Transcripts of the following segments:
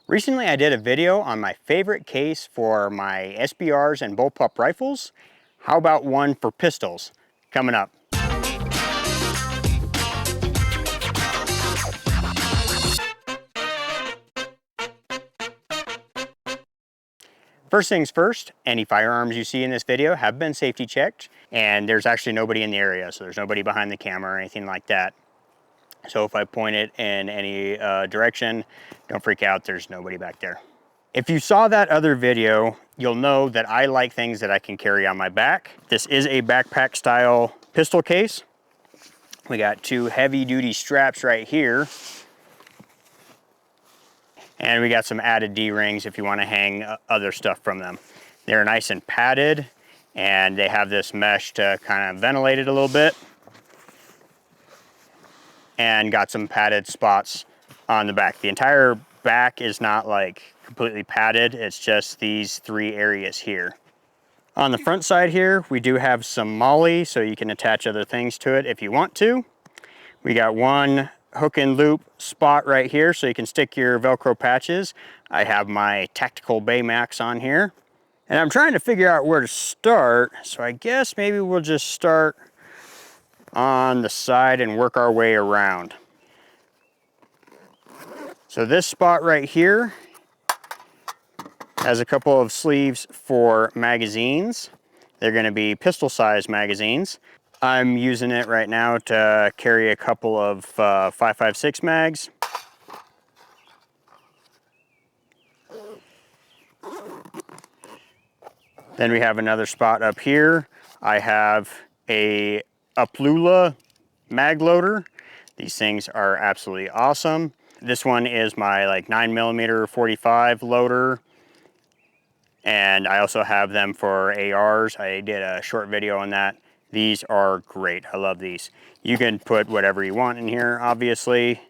Recently I did a video on my favorite case for my SBRs and bullpup rifles. How about one for pistols? Coming up. First things first, any firearms you see in this video have been safety checked, and there's actually nobody in the area, so there's nobody behind the camera or anything like that. So if I point it in any direction, don't freak out, there's nobody back there. If you saw that other video, you'll know that I like things that I can carry on my back. This is a backpack style pistol case. We got two heavy duty straps right here. And we got some added D-rings if you want to hang other stuff from them. They're nice and padded, and they have this mesh to kind of ventilate it a little bit. And got some padded spots on the back. The entire back is not like completely padded, it's just these three areas here. On the front side here, we do have some MOLLE, so you can attach other things to it if you want to. We got one hook and loop spot right here, so you can stick your Velcro patches. I have my Tactical Baymax on here. And I'm trying to figure out where to start, so I guess maybe we'll just start on the side and work our way around. So this spot right here has a couple of sleeves for magazines. They're going to be pistol size magazines. I'm using it right now to carry a couple of 5.56 mags. Then we have another spot up here. I have a Uplula mag loader. These things are absolutely awesome. This one is my like 9mm 45 loader. And I also have them for ARs. I did a short video on that. These are great. I love these. You can put whatever you want in here, obviously.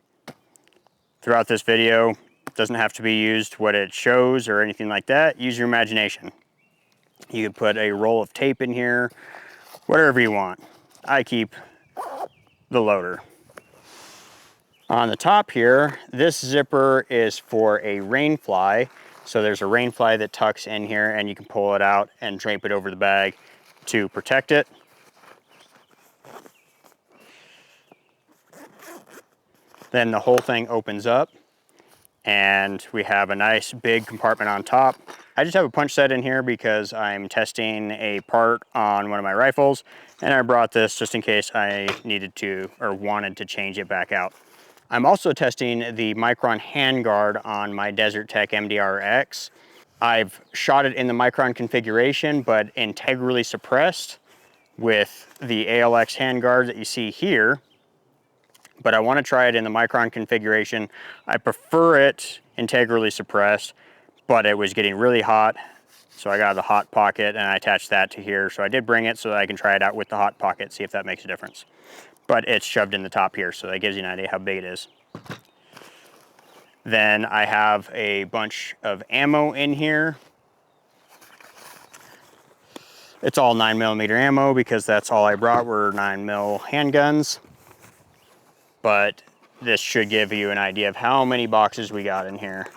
Throughout this video, it doesn't have to be used what it shows or anything like that. Use your imagination. You can put a roll of tape in here, whatever you want. I keep the loader. On the top here, this zipper is for a rain fly. So there's a rain fly that tucks in here, and you can pull it out and drape it over the bag to protect it. Then the whole thing opens up, and we have a nice big compartment on top. I just have a punch set in here because I'm testing a part on one of my rifles, and I brought this just in case I needed to or wanted to change it back out. I'm also testing the Micron handguard on my Desert Tech MDR-X. I've shot it in the Micron configuration, but integrally suppressed with the ALX handguard that you see here. But I want to try it in the Micron configuration. I prefer it integrally suppressed, but it was getting really hot. So I got the hot pocket and I attached that to here. So I did bring it so that I can try it out with the hot pocket, see if that makes a difference. But it's shoved in the top here, so that gives you an idea how big it is. Then I have a bunch of ammo in here. It's all 9mm ammo because that's all I brought were 9mm handguns. But this should give you an idea of how many boxes we got in here.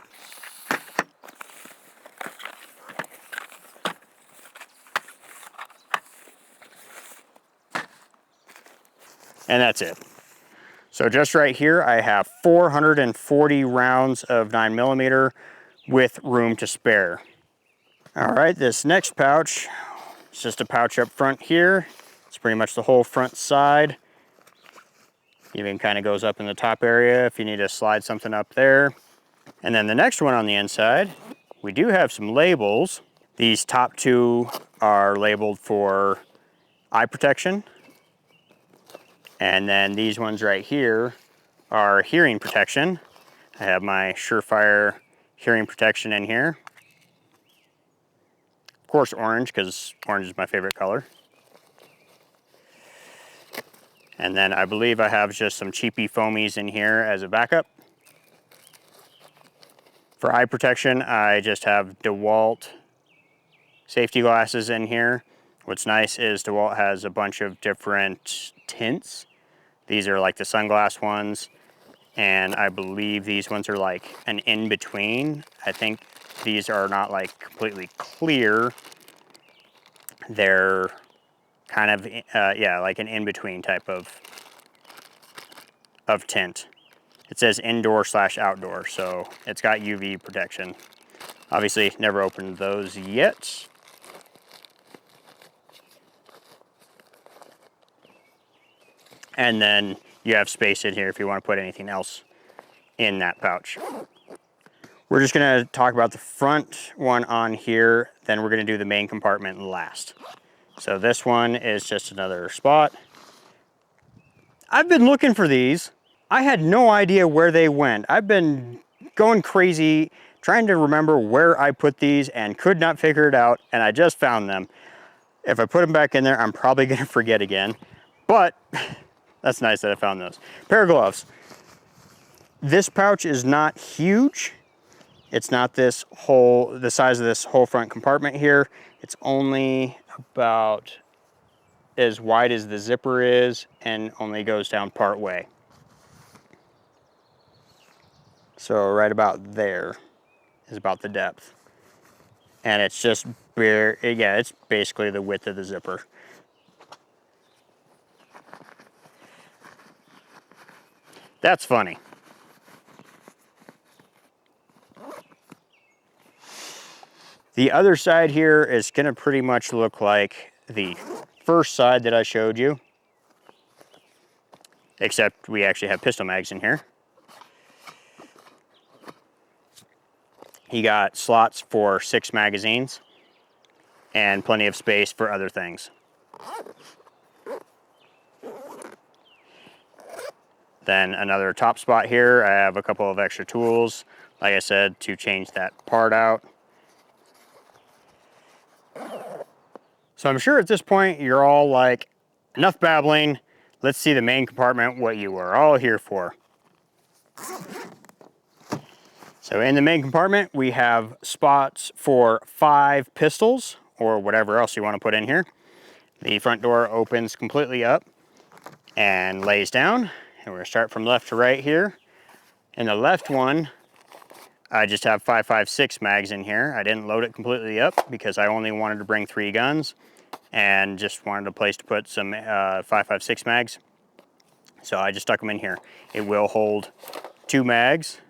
And that's it. So just right here, I have 440 rounds of 9mm with room to spare. All right, this next pouch, it's just a pouch up front here. It's pretty much the whole front side. Even kind of goes up in the top area if you need to slide something up there. And then the next one on the inside, we do have some labels. These top two are labeled for eye protection. And then these ones right here are hearing protection. I have my Surefire hearing protection in here. Of course orange, because orange is my favorite color. And then I believe I have just some cheapy foamies in here as a backup. For eye protection, I just have DeWalt safety glasses in here. What's nice is DeWalt has a bunch of different tints. These are like the sunglass ones. And I believe these ones are like an in-between. I think these are not like completely clear. They're kind of, yeah, like an in-between type of tint. It says indoor/outdoor, so it's got UV protection. Obviously, never opened those yet. And then you have space in here if you want to put anything else in that pouch. We're just gonna talk about the front one on here, then we're gonna do the main compartment last. So this one is just another spot. I've been looking for these. I had no idea where they went. I've been going crazy trying to remember where I put these and could not figure it out, and I just found them. If I put them back in there, I'm probably gonna forget again, but that's nice that I found those. Pair of gloves. This pouch is not huge. It's not the size of this whole front compartment here. It's only about as wide as the zipper is and only goes down part way. So right about there is about the depth. And it's just bare, yeah, it's basically the width of the zipper. That's funny. The other side here is gonna pretty much look like the first side that I showed you, except we actually have pistol mags in here. You got slots for 6 magazines and plenty of space for other things. Then another top spot here, I have a couple of extra tools, like I said, to change that part out. So I'm sure at this point you're all like, enough babbling, let's see the main compartment, what you are all here for. So in the main compartment, we have spots for 5 pistols, or whatever else you want to put in here. The front door opens completely up and lays down. And we're gonna start from left to right here. In the left one, I just have 5.56 mags in here. I didn't load it completely up because I only wanted to bring 3 guns and just wanted a place to put some 5.56 mags. So I just stuck them in here. It will hold 2 mags.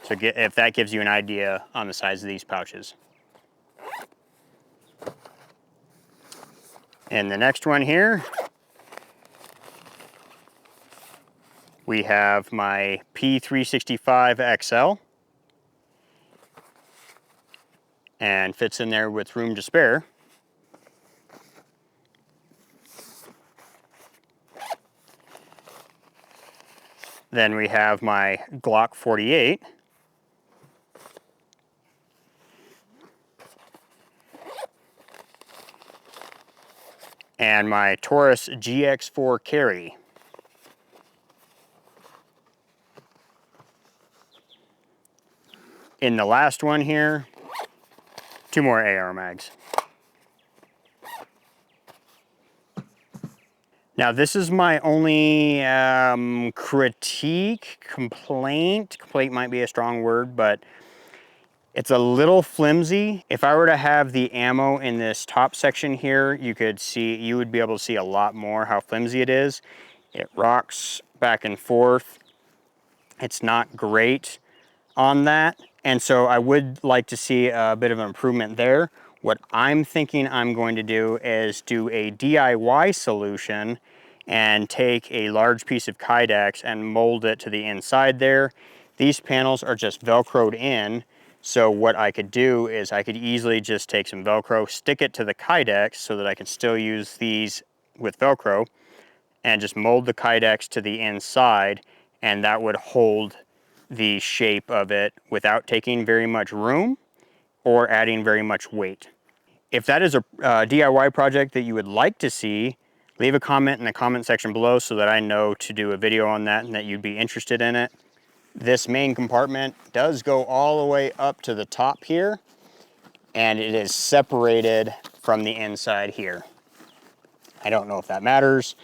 So if that gives you an idea on the size of these pouches. And the next one here, we have my P365 XL, and fits in there with room to spare. Then we have my Glock 48. And my Taurus GX4 carry. In the last one here, 2 more AR mags. Now this is my only complaint might be a strong word, but it's a little flimsy. If I were to have the ammo in this top section here, you would be able to see a lot more how flimsy it is. It rocks back and forth. It's not great on that. And so I would like to see a bit of an improvement there. What I'm thinking I'm going to do is do a DIY solution and take a large piece of Kydex and mold it to the inside there. These panels are just Velcroed in. So what I could do is I could easily just take some Velcro, stick it to the Kydex so that I can still use these with Velcro, and just mold the Kydex to the inside, and that would hold the shape of it without taking very much room or adding very much weight. If that is a DIY project that you would like to see, leave a comment in the comment section below so that I know to do a video on that and that you'd be interested in it. This main compartment does go all the way up to the top here, and it is separated from the inside here. I don't know if that matters,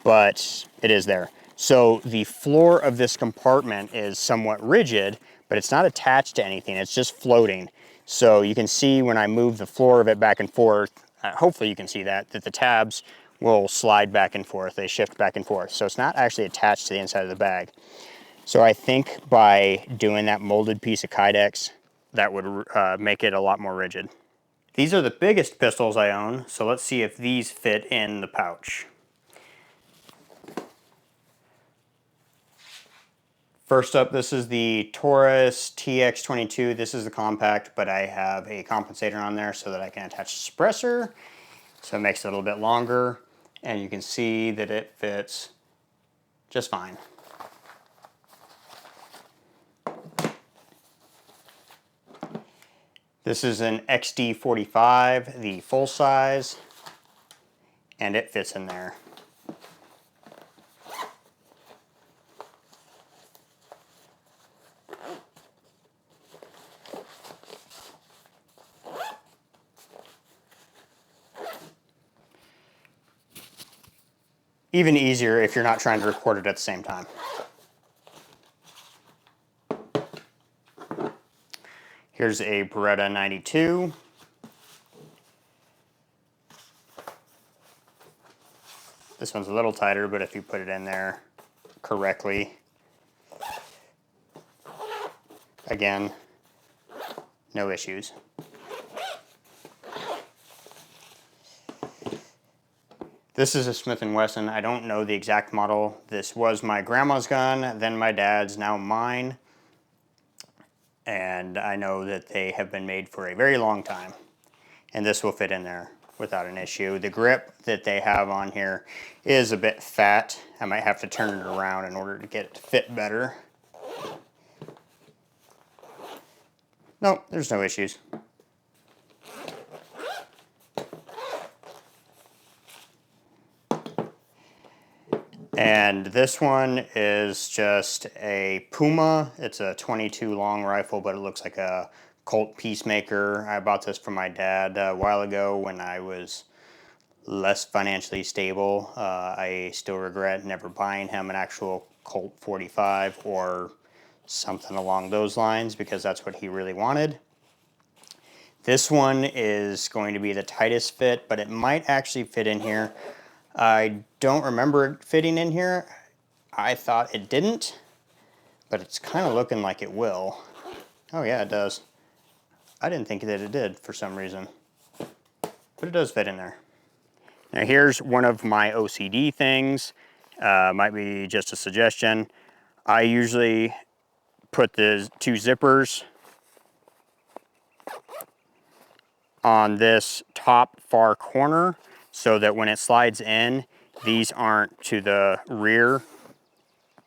but it is there. So the floor of this compartment is somewhat rigid, but it's not attached to anything, it's just floating. So you can see when I move the floor of it back and forth, hopefully you can see that the tabs will slide back and forth, they shift back and forth. So it's not actually attached to the inside of the bag. So I think by doing that molded piece of Kydex, that would make it a lot more rigid. These are the biggest pistols I own, so let's see if these fit in the pouch. First up, this is the Taurus TX22. This is the compact, but I have a compensator on there so that I can attach a suppressor. So it makes it a little bit longer, and you can see that it fits just fine. This is an XD45, the full size, and it fits in there. Even easier if you're not trying to record it at the same time. Here's a Beretta 92. This one's a little tighter, but if you put it in there correctly, again, no issues. This is a Smith & Wesson. I don't know the exact model. This was my grandma's gun, then my dad's, now mine. And I know that they have been made for a very long time. And this will fit in there without an issue. The grip that they have on here is a bit fat. I might have to turn it around in order to get it to fit better. No, there's no issues. And this one is just a Puma. It's a 22 long rifle, but it looks like a Colt Peacemaker. I bought this from my dad a while ago when I was less financially stable. I still regret never buying him an actual Colt 45 or something along those lines because that's what he really wanted. This one is going to be the tightest fit, but it might actually fit in here. I don't remember it fitting in here. I thought it didn't, but it's kind of looking like it will. Oh yeah, it does. I didn't think that it did for some reason, but it does fit in there. Now here's one of my OCD things. Might be just a suggestion. I usually put the two zippers on this top far corner so that when it slides in, these aren't to the rear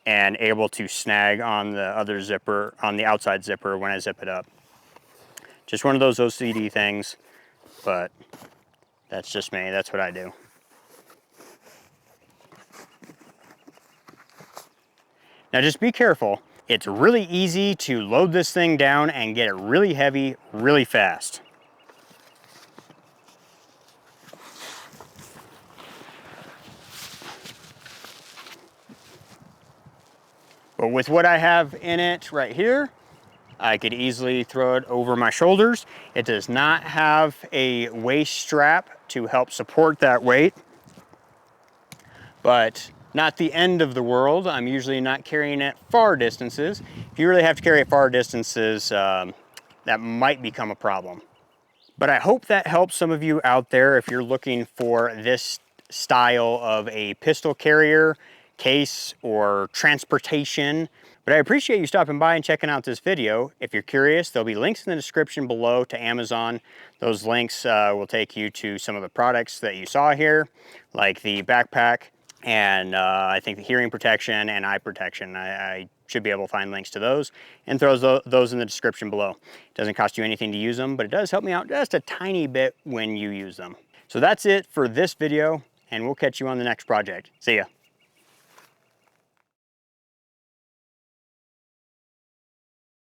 and able to snag on the other zipper, on the outside zipper when I zip it up. Just one of those OCD things, but that's just me, that's what I do. Now just be careful. It's really easy to load this thing down and get it really heavy, really fast. But with what I have in it right here, I could easily throw it over my shoulders. It does not have a waist strap to help support that weight, but not the end of the world. I'm usually not carrying it far distances. If you really have to carry it far distances, that might become a problem. But I hope that helps some of you out there if you're looking for this style of a pistol carrier, case, or transportation. But I appreciate you stopping by and checking out this video. If you're curious, there'll be links in the description below to Amazon. Those links will take you to some of the products that you saw here, like the backpack, and I think the hearing protection and eye protection. I should be able to find links to those and throw those in the description below. It doesn't cost you anything to use them, but it does help me out just a tiny bit when you use them. So that's it for this video, and we'll catch you on the next project. See ya.